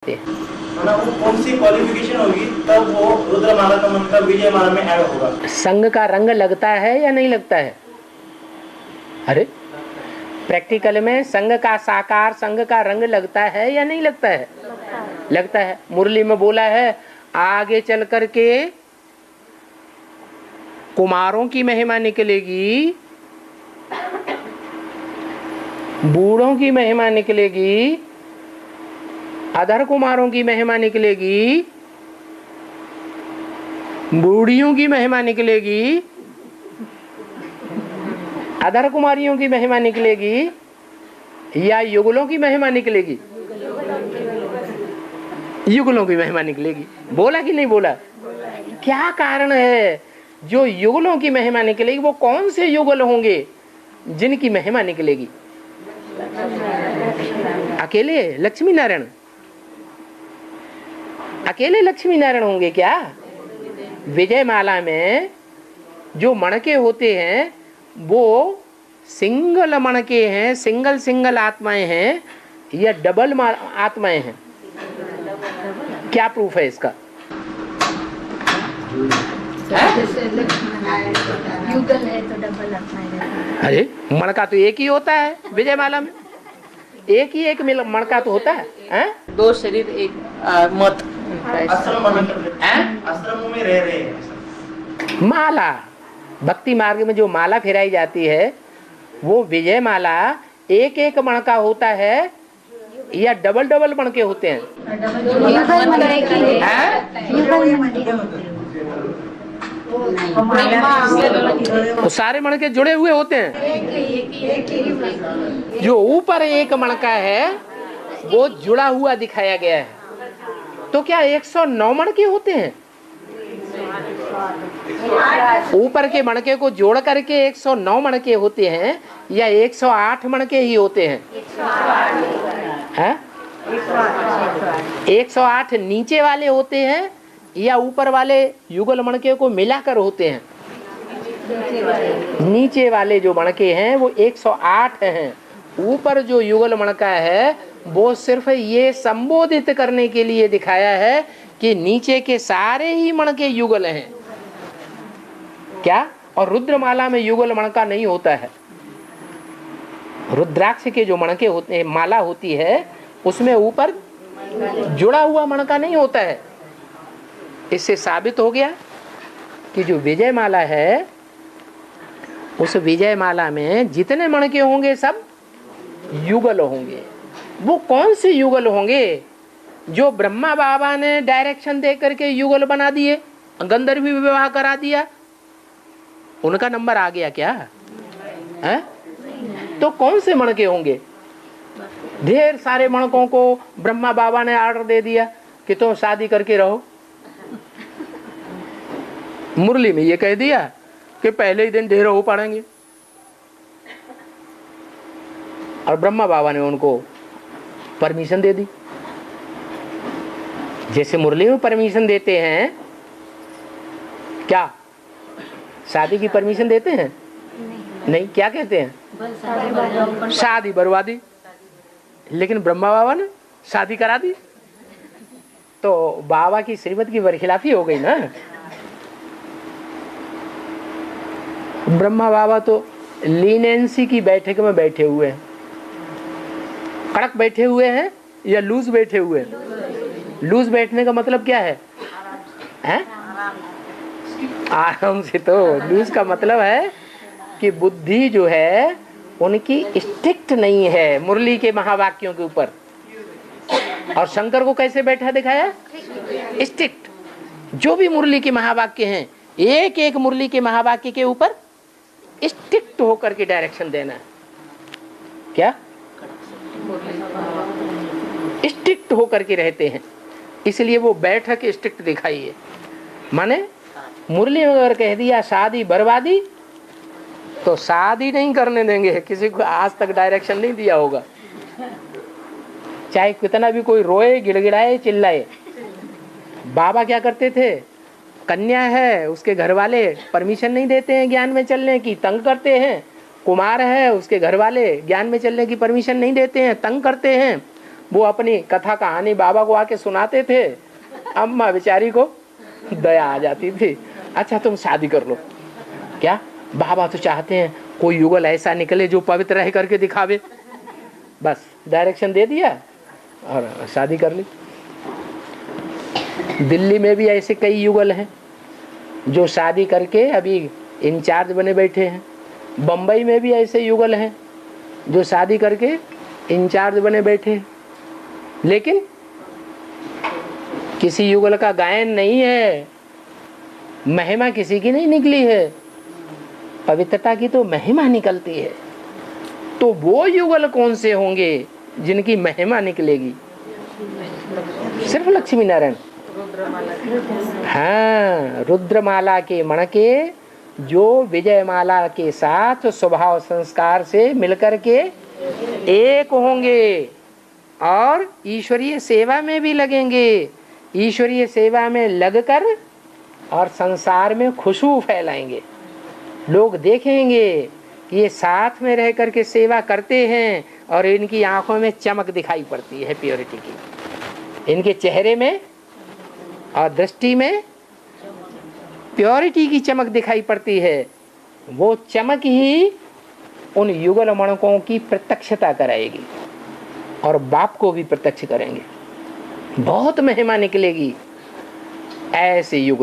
ना वो कौन सी क्वालिफिकेशन होगी तब वो रुद्रमाला का मंत्र विजय माला में ऐड होगा। संघ का रंग लगता है या नहीं लगता है? अरे प्रैक्टिकल में संघ का साकार, संघ का रंग लगता है या नहीं लगता है? लगता है। मुरली में बोला है आगे चल करके कुमारों की महिमा निकलेगी, बूढ़ों की महिमा निकलेगी, अधर कुमारों की महिमा निकलेगी, बूढ़ियों की महिमा निकलेगी, अधर कुमारियों की महिमा निकलेगी या युगलों की महिमा निकलेगी? युगलों की महिमा निकलेगी। बोला कि नहीं बोला? क्या कारण है जो युगलों की महिमा निकलेगी? वो कौन से युगल होंगे जिनकी महिमा निकलेगी? अकेले लक्ष्मी नारायण? अकेले लक्ष्मी नारायण होंगे क्या? विजय माला में जो मणके होते हैं वो सिंगल मणके हैं, सिंगल आत्माएं हैं या डबल आत्माएं हैं? क्या प्रूफ है इसका? युगल है तो डबल आत्माएं। अरे मणका तो एक ही होता है विजय माला में, एक ही एक मणका तो होता है। दो शरीर एक मत आश्रमों में रह रहे हैं। माला भक्ति मार्ग में जो माला फिराई जाती है वो विजय माला एक एक मणका होता है या डबल मणके होते हैं? तो सारे मणके जुड़े हुए होते हैं। जो ऊपर एक मणका है वो जुड़ा हुआ दिखाया गया है। तो क्या 109 मणके होते हैं? ऊपर के मणके को जोड़ करके 109 मणके होते हैं या 108 मणके ही होते हैं? 108 नीचे वाले होते हैं या ऊपर वाले युगल मणके को मिलाकर होते हैं? नीचे वाले जो मणके हैं वो 108 हैं। ऊपर जो युगल मणका है वो सिर्फ ये संबोधित करने के लिए दिखाया है कि नीचे के सारे ही मणके युगल हैं। क्या? और रुद्रमाला में युगल मणका नहीं होता है। रुद्राक्ष के जो मणके होते हैं, माला होती है, उसमें ऊपर जुड़ा हुआ मणका नहीं होता है। इससे साबित हो गया कि जो विजय माला है उस विजय माला में जितने मणके होंगे सब युगल होंगे। वो कौन से युगल होंगे? जो ब्रह्मा बाबा ने डायरेक्शन दे करके युगल बना दिए, गंधर्वी विवाह करा दिया, उनका नंबर आ गया क्या है? तो कौन से मणके होंगे? ढेर सारे मणकों को ब्रह्मा बाबा ने ऑर्डर दे दिया कि तुम शादी करके रहो। मुरली में ये कह दिया कि पहले ही दिन ढेर हो पड़ेंगे, और ब्रह्मा बाबा ने उनको परमिशन दे दी। जैसे मुरली में परमिशन देते हैं, क्या शादी की परमिशन देते हैं? नहीं, क्या कहते हैं? शादी बर्बादी। लेकिन ब्रह्मा बाबा ने शादी करा दी तो बाबा की श्रीमत की बरखिलाफी हो गई ना। ब्रह्मा बाबा तो लीनेंसी की बैठक में बैठे हुए हैं। कड़क बैठे हुए हैं या लूज बैठे हुए हैं? लूज बैठने का मतलब क्या है? आराम से। तो लूज का मतलब है कि बुद्धि जो है उनकी स्ट्रिक्ट नहीं है मुरली के महावाक्यों के ऊपर। और शंकर को कैसे बैठा दिखाया? स्ट्रिक्ट। जो भी मुरली के महावाक्य हैं, एक एक मुरली के महावाक्य के ऊपर स्ट्रिक्ट होकर के डायरेक्शन देना है। क्या? स्ट्रिक्ट होकर के रहते हैं, इसलिए वो बैठक स्ट्रिक्ट दिखाई है। माने मुरली में अगर कह दिया शादी बर्बादी तो शादी नहीं करने देंगे। किसी को आज तक डायरेक्शन नहीं दिया होगा, चाहे कितना भी कोई रोए, गिड़गिड़ाए, चिल्लाए। बाबा क्या करते थे? कन्या है, उसके घर वाले परमिशन नहीं देते हैं ज्ञान में चलने की, तंग करते हैं। कुमार है, उसके घर वाले ज्ञान में चलने की परमिशन नहीं देते हैं, तंग करते हैं। वो अपनी कथा कहानी बाबा को आके सुनाते थे, अम्मा बेचारी को दया आ जाती थी, अच्छा तुम शादी कर लो। क्या बाबा तो चाहते हैं कोई युगल ऐसा निकले जो पवित्र रह करके दिखावे, बस डायरेक्शन दे दिया और शादी कर ली। दिल्ली में भी ऐसे कई युगल हैं जो शादी करके अभी इंचार्ज बने बैठे हैं। बम्बई में भी ऐसे युगल हैं जो शादी करके इंचार्ज बने बैठे हैं। लेकिन किसी युगल का गायन नहीं है, महिमा किसी की नहीं निकली है, पवित्रता की तो महिमा निकलती है। तो वो युगल कौन से होंगे जिनकी महिमा निकलेगी? सिर्फ लक्ष्मी नारायण। हाँ, रुद्रमाला के मणके जो विजयमाला के साथ स्वभाव संस्कार से मिलकर के एक होंगे और ईश्वरीय सेवा में भी लगेंगे। ईश्वरीय सेवा में लगकर और संसार में खुशबू फैलाएंगे। लोग देखेंगे कि ये साथ में रह करके सेवा करते हैं और इनकी आंखों में चमक दिखाई पड़ती है प्योरिटी की, इनके चेहरे में और दृष्टि में प्योरिटी की चमक दिखाई पड़ती है। वो चमक ही उन युगल मणकों की प्रत्यक्षता कराएगी और बाप को भी प्रत्यक्ष करेंगे। बहुत महिमा निकलेगी ऐसे युग।